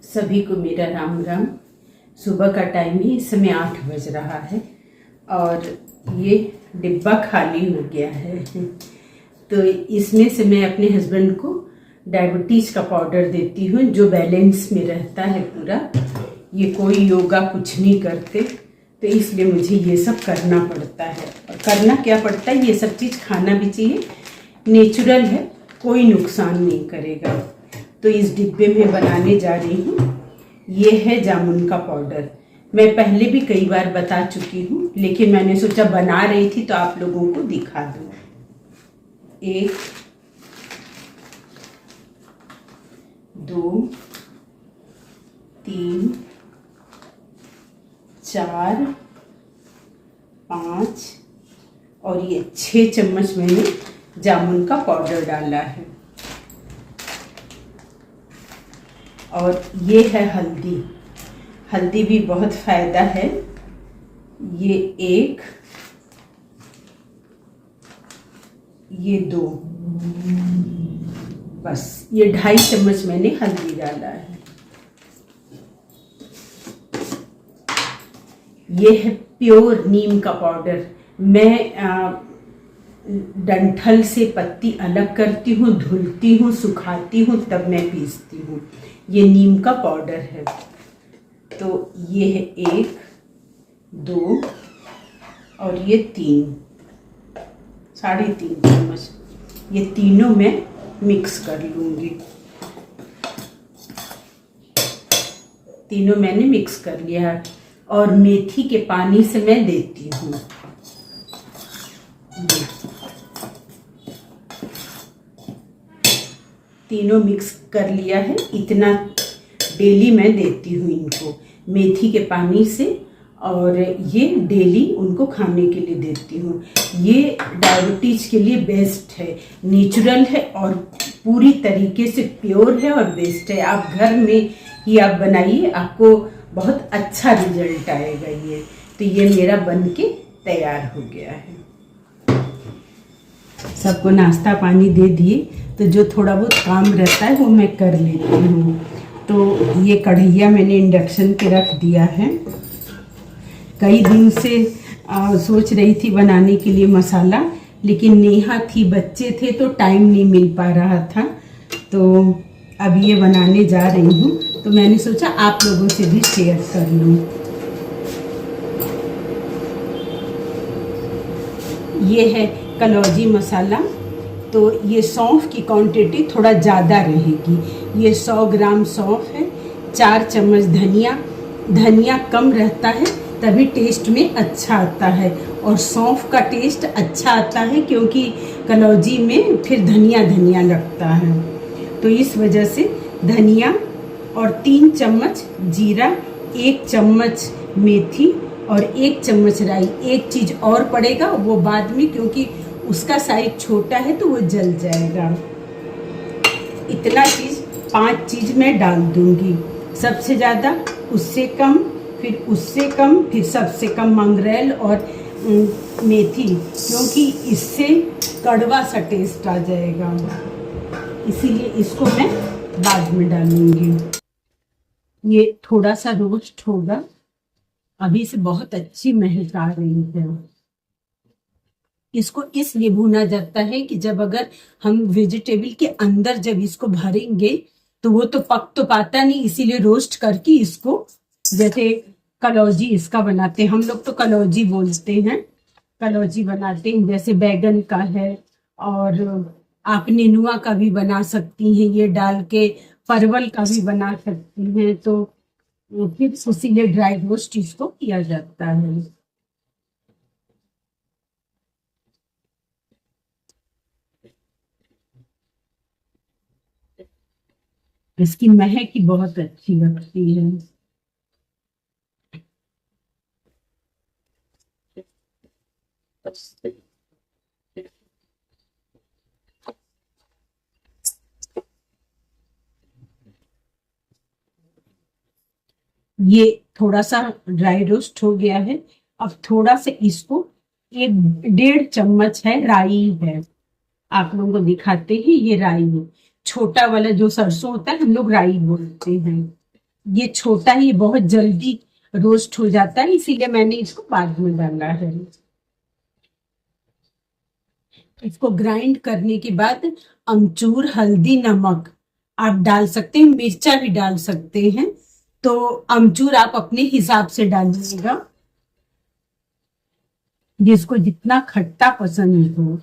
सभी को मेरा राम राम। सुबह का टाइम है, इस समय 8 बज रहा है और ये डिब्बा खाली हो गया है। तो इसमें से मैं अपने हस्बैंड को डायबिटीज़ का पाउडर देती हूँ जो बैलेंस में रहता है पूरा। ये कोई योगा कुछ नहीं करते, तो इसलिए मुझे ये सब करना पड़ता है। और करना क्या पड़ता है, ये सब चीज़ खाना भी चाहिए, नेचुरल है, कोई नुकसान नहीं करेगा। तो इस डिब्बे में बनाने जा रही हूँ। ये है जामुन का पाउडर। मैं पहले भी कई बार बता चुकी हूँ, लेकिन मैंने सोचा बना रही थी तो आप लोगों को दिखा दूँ। 1 2 3 4 5 और ये 6 चम्मच मैंने जामुन का पाउडर डाला है। और ये है हल्दी। हल्दी भी बहुत फ़ायदा है। ये 1, ये 2, बस ये 2.5 चम्मच मैंने हल्दी डाला है। ये है प्योर नीम का पाउडर। मैं डंठल से पत्ती अलग करती हूँ, धुलती हूँ, सुखाती हूँ, तब मैं पीसती हूँ। ये नीम का पाउडर है। तो ये है 1 2 और ये 3, 3.5 चम्मच। ये तीनों मैं मिक्स कर लूँगी। तीनों मैंने मिक्स कर लिया है और मेथी के पानी से मैं देती हूँ। तीनों मिक्स कर लिया है। इतना डेली मैं देती हूँ इनको, मेथी के पानी से। और ये डेली उनको खाने के लिए देती हूँ। ये डायबिटीज़ के लिए बेस्ट है, नेचुरल है और पूरी तरीके से प्योर है और बेस्ट है। आप घर में ही आप बनाइए, आपको बहुत अच्छा रिजल्ट आएगा। ये तो ये मेरा बन के तैयार हो गया है। सबको नाश्ता पानी दे दिए, तो जो थोड़ा बहुत काम रहता है वो मैं कर लेती हूँ। तो ये कढ़ैया मैंने इंडक्शन पे रख दिया है। कई दिन से सोच रही थी बनाने के लिए मसाला, लेकिन नेहा थी, बच्चे थे, तो टाइम नहीं मिल पा रहा था। तो अब ये बनाने जा रही हूँ, तो मैंने सोचा आप लोगों से भी शेयर कर लूँ। ये है कलौजी मसाला। तो ये सौंफ की क्वांटिटी थोड़ा ज़्यादा रहेगी। ये 100 ग्राम सौंफ है। 4 चम्मच धनिया। धनिया कम रहता है तभी टेस्ट में अच्छा आता है, और सौंफ का टेस्ट अच्छा आता है क्योंकि कलौजी में फिर धनिया धनिया लगता है। तो इस वजह से धनिया और 3 चम्मच जीरा, 1 चम्मच मेथी और 1 चम्मच राई। एक चीज़ और पड़ेगा वो बाद में, क्योंकि उसका साइज छोटा है तो वो जल जाएगा। इतना चीज़ 5 चीज़ मैं डाल दूंगी। सबसे ज़्यादा, उससे कम, फिर उससे कम, फिर सबसे कम मंगरेल और मेथी, क्योंकि इससे कड़वा सा टेस्ट आ जाएगा। इसीलिए इसको मैं बाद में डालूंगी। ये थोड़ा सा रोस्ट होगा। अभी से बहुत अच्छी महक आ रही है। इसको इसलिए भुना जाता है कि जब अगर हम वेजिटेबल के अंदर जब इसको भरेंगे तो वो तो पक तो पाता नहीं, इसीलिए रोस्ट करके इसको, जैसे कलौजी इसका बनाते हैं, हम लोग तो कलौजी बोलते हैं, कलौजी बनाते हैं। जैसे बैगन का है, और आप नेनुआ का भी बना सकती हैं, ये डाल के परवल का भी बना सकती हैं। तो फिर इसीलिए ड्राई रोस्ट इसको किया जाता है। इसकी महक ही बहुत अच्छी लगती है। ये थोड़ा सा ड्राई रोस्ट हो गया है। अब थोड़ा सा इसको, 1.5 चम्मच है राई है, आप लोगों को दिखाते हैं। ये राई है, छोटा वाला जो सरसों होता है हम लोग राई बोलते हैं। ये छोटा ही बहुत जल्दी रोस्ट हो जाता है, इसीलिए मैंने इसको बाद में डाला है। इसको ग्राइंड करने के बाद अमचूर, हल्दी, नमक आप डाल सकते हैं, मिर्चा भी डाल सकते हैं। तो अमचूर आप अपने हिसाब से डालिएगा, जिसको जितना खट्टा पसंद हो।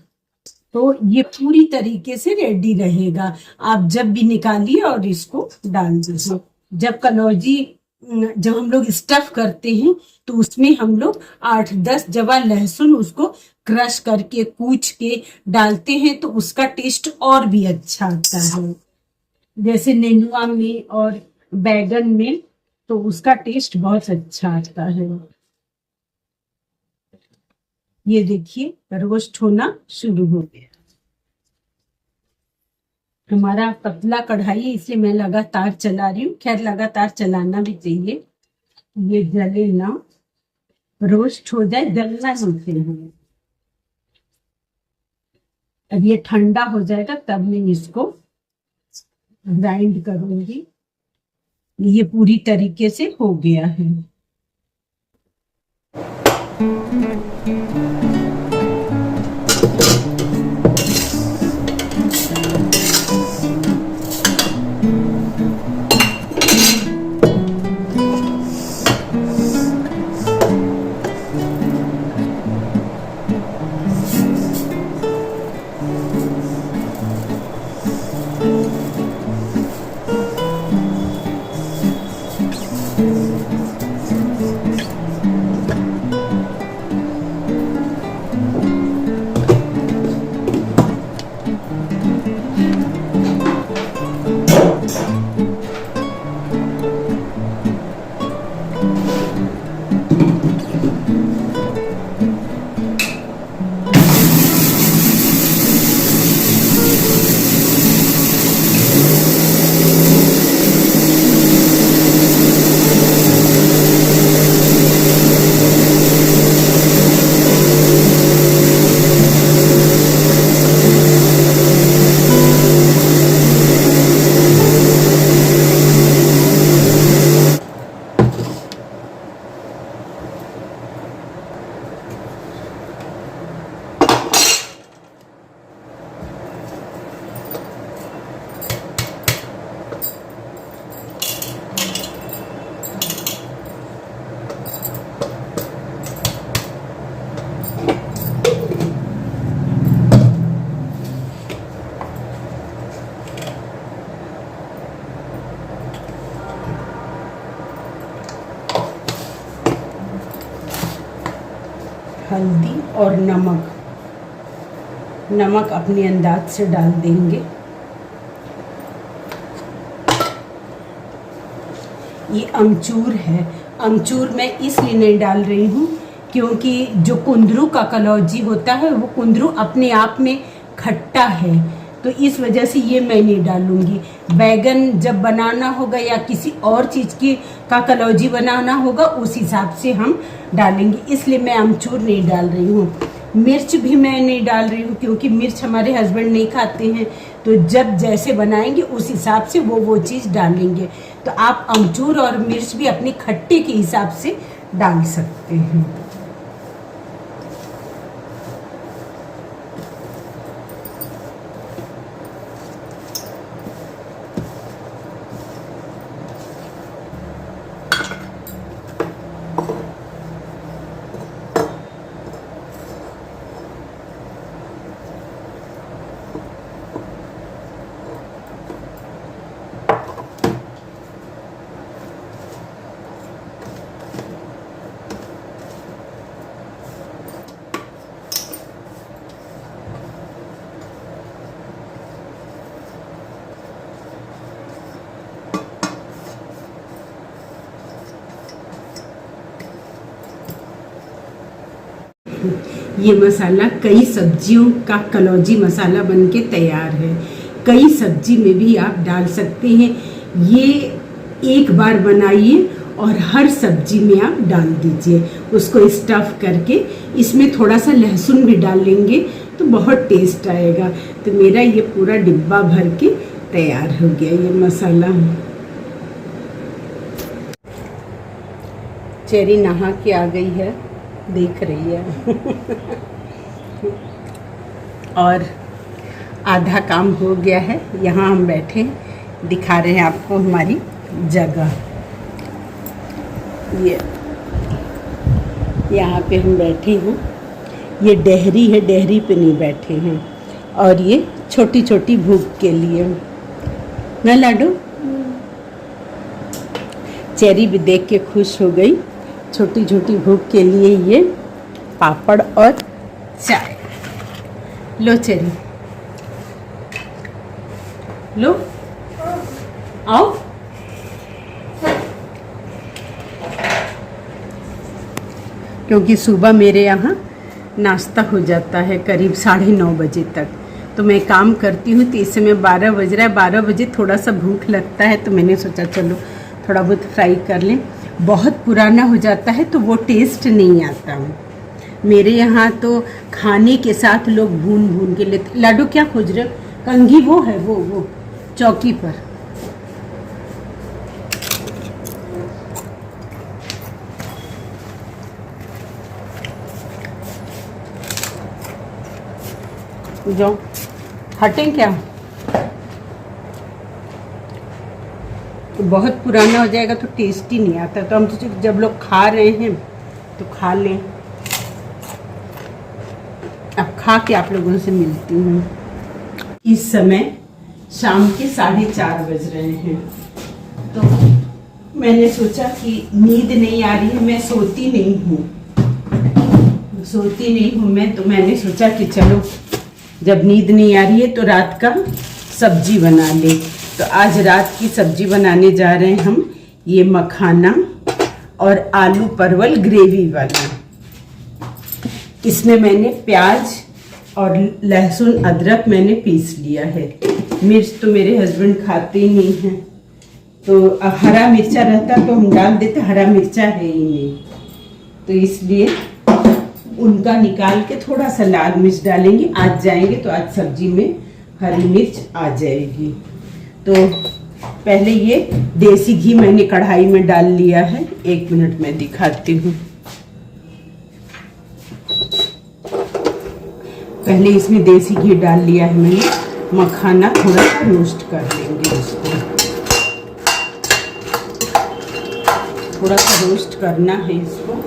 तो ये पूरी तरीके से रेडी रहेगा। आप जब भी निकालिए और इसको डाल दीजिए। जब कलौजी, जब हम लोग स्टफ करते हैं तो उसमें हम लोग 8-10 जवा लहसुन उसको क्रश करके कूच के डालते हैं, तो उसका टेस्ट और भी अच्छा आता है। जैसे नेनुआ में और बैगन में, तो उसका टेस्ट बहुत अच्छा आता है। ये देखिए रोस्ट होना शुरू हो गया। हमारा पतला कढ़ाई है, इसलिए मैं लगातार चला रही हूँ। खैर लगातार चलाना भी चाहिए, ये जले ना, रोस्ट हो जाए, जलना होते हैं। अब ये ठंडा हो जाएगा तब मैं इसको ग्राइंड करूंगी। ये पूरी तरीके से हो गया है। हल्दी और नमक, नमक अपने अंदाज से डाल देंगे। ये अमचूर है, अमचूर मैं इसलिए नहीं डाल रही हूँ क्योंकि जो कुंदरू का कलौजी होता है वो कुंदरू अपने आप में खट्टा है, तो इस वजह से ये मैं नहीं डालूंगी। बैगन जब बनाना होगा या किसी और चीज़ की का कलौजी बनाना होगा उस हिसाब से हम डालेंगे, इसलिए मैं अमचूर नहीं डाल रही हूँ। मिर्च भी मैं नहीं डाल रही हूँ क्योंकि मिर्च हमारे हस्बैंड नहीं खाते हैं, तो जब जैसे बनाएंगे उस हिसाब से वो चीज़ डालेंगे। तो आप अमचूर और मिर्च भी अपने खट्टे के हिसाब से डाल सकते हैं। ये मसाला कई सब्जियों का कलौजी मसाला बनके तैयार है। कई सब्जी में भी आप डाल सकते हैं। ये एक बार बनाइए और हर सब्जी में आप डाल दीजिए, उसको स्टफ करके। इसमें थोड़ा सा लहसुन भी डाल लेंगे तो बहुत टेस्ट आएगा। तो मेरा ये पूरा डिब्बा भर के तैयार हो गया ये मसाला। चेरी नहा के आ गई है, देख रही है। और आधा काम हो गया है। यहाँ हम बैठे दिखा रहे हैं आपको हमारी जगह। ये यहाँ पे हम बैठे हैं, ये डेहरी है, डेहरी पे नहीं बैठे हैं। और ये छोटी छोटी भूख के लिए ना लाडू। चेरी भी देख के खुश हो गई। छोटी छोटी भूख के लिए ये पापड़ और चाय। लो चेरी, लो, आओ। क्योंकि सुबह मेरे यहाँ नाश्ता हो जाता है करीब 9:30 बजे तक। तो मैं काम करती हूँ, तो इस समय 12 बज रहा है। 12 बजे थोड़ा सा भूख लगता है, तो मैंने सोचा चलो थोड़ा बहुत फ्राई कर लें। बहुत पुराना हो जाता है तो वो टेस्ट नहीं आता। मेरे यहाँ तो खाने के साथ लोग भून भून के लेते। लाडू क्या खोज रहे हो? कंघी वो है, वो चौकी पर। जाओ, हटें क्या? तो बहुत पुराना हो जाएगा तो टेस्ट ही नहीं आता। तो हम तो जब लोग खा रहे हैं तो खा लें। अब खा के आप लोगों से मिलती हूँ। इस समय शाम के 4:30 बज रहे हैं। तो मैंने सोचा कि नींद नहीं आ रही है, मैं सोती नहीं हूँ मैं। तो मैंने सोचा कि चलो जब नींद नहीं आ रही है तो रात का सब्जी बना ले। तो आज रात की सब्जी बनाने जा रहे हैं हम। ये मखाना और आलू परवल ग्रेवी वाला। इसमें मैंने प्याज और लहसुन अदरक मैंने पीस लिया है। मिर्च तो मेरे हस्बैंड खाते ही नहीं हैं, तो हरा मिर्चा रहता तो हम डाल देते। हरा मिर्चा है ही नहीं, तो इसलिए उनका निकाल के थोड़ा सा लाल मिर्च डालेंगे। आज जाएंगे तो आज सब्जी में हरी मिर्च आ जाएगी। तो पहले ये देसी घी मैंने कढ़ाई में डाल लिया है। 1 मिनट में दिखाती हूँ। पहले इसमें देसी घी डाल लिया है मैंने। मखाना थोड़ा सा रोस्ट कर लेंगे इसको। थोड़ा सा रोस्ट करना है इसको।